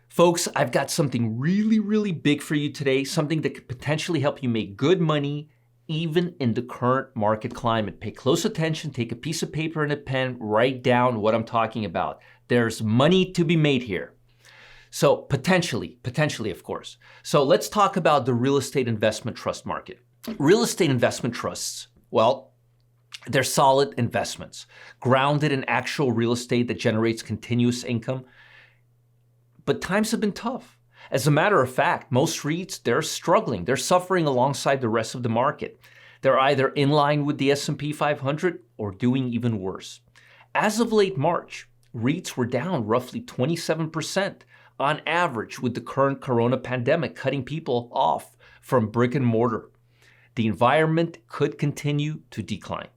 Folks, I've got something really big for you today, something that could potentially help you make good money even in the current market climate. Pay close attention, take a piece of paper and a pen, write down what I'm talking about. There's money to be made here. So potentially, of course. So let's talk about the real estate investment trust market. Real estate investment trusts, well, they're solid investments, grounded in actual real estate that generates continuous income. But times have been tough. As a matter of fact, most REITs, they're struggling. They're suffering alongside the rest of the market. They're either in line with the S&P 500 or doing even worse. As of late March, REITs were down roughly 27% on average, with the current corona pandemic cutting people off from brick and mortar. The environment could continue to decline.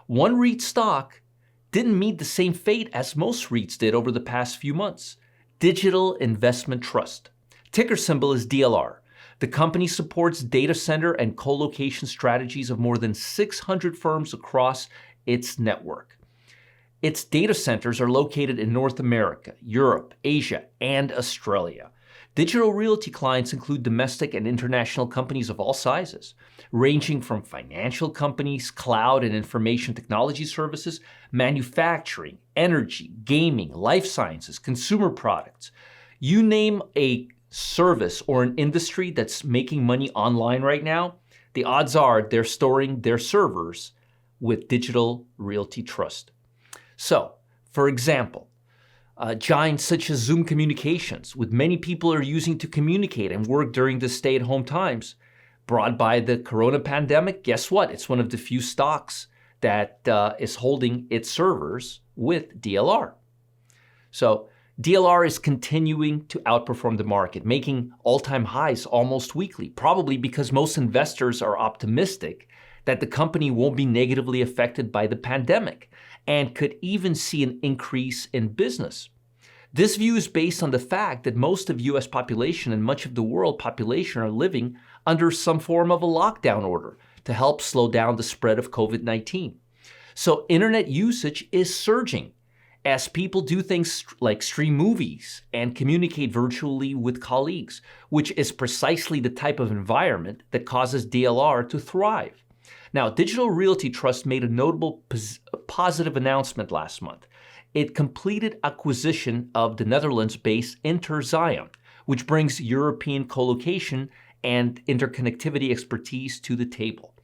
One REIT stock didn't meet the same fate as most REITs did over the past few months. Digital Investment Trust. Ticker symbol is DLR. The company supports data center and co-location strategies of more than 600 firms across its network. Its data centers are located in North America, Europe, Asia, and Australia. Digital realty clients include domestic and international companies of all sizes, ranging from financial companies, cloud and information technology services, manufacturing, energy, gaming, life sciences, consumer products. You name a service or an industry that's making money online right now, the odds are they're storing their servers with Digital Realty Trust. So, for example, giants such as Zoom Communications, with many people are using to communicate and work during the stay-at-home times, brought by the corona pandemic, guess what? It's one of the few stocks that is holding its servers with DLR. So DLR is continuing to outperform the market, making all-time highs almost weekly, probably because most investors are optimistic that the company won't be negatively affected by the pandemic and could even see an increase in business. This view is based on the fact that most of US population and much of the world population are living under some form of a lockdown order to help slow down the spread of COVID-19. So internet usage is surging as people do things like stream movies and communicate virtually with colleagues, which is precisely the type of environment that causes DLR to thrive. Now, Digital Realty Trust made a notable positive announcement last month. It completed acquisition of the Netherlands-based InterZion, which brings European colocation and interconnectivity expertise to the table.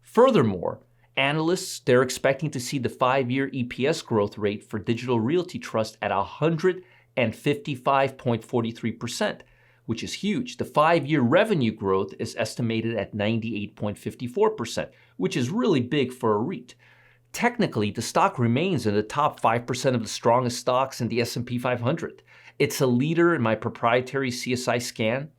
Furthermore, analysts, they're expecting to see the 5-year EPS growth rate for Digital Realty Trust at 155.43%, which is huge. The 5-year revenue growth is estimated at 98.54%, which is really big for a REIT. Technically, the stock remains in the top 5% of the strongest stocks in the S&P 500. It's a leader in my proprietary CSI scan.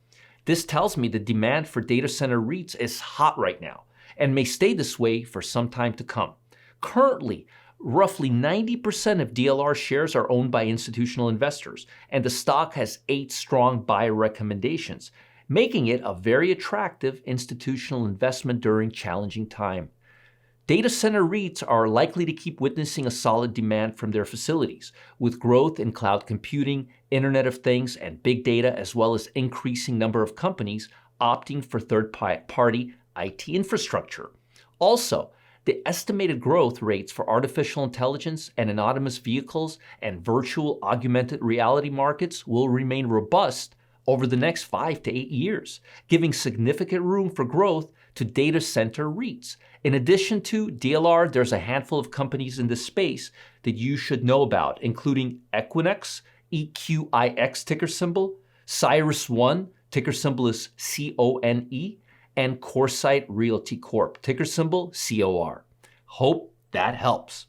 This tells me the demand for data center REITs is hot right now and may stay this way for some time to come. Currently, roughly 90% of DLR shares are owned by institutional investors, and the stock has 8 strong buy recommendations, making it a very attractive institutional investment during challenging time. Data center REITs are likely to keep witnessing a solid demand from their facilities, with growth in cloud computing, Internet of Things, and big data, as well as increasing number of companies opting for third-party IT infrastructure. Also, the estimated growth rates for artificial intelligence and autonomous vehicles and virtual augmented reality markets will remain robust over the next 5 to 8 years, giving significant room for growth to data center REITs. In addition to DLR, there's a handful of companies in this space that you should know about, including Equinix, EQIX ticker symbol, CyrusOne, ticker symbol is CONE, and CoreSite Realty Corp, ticker symbol COR. Hope that helps.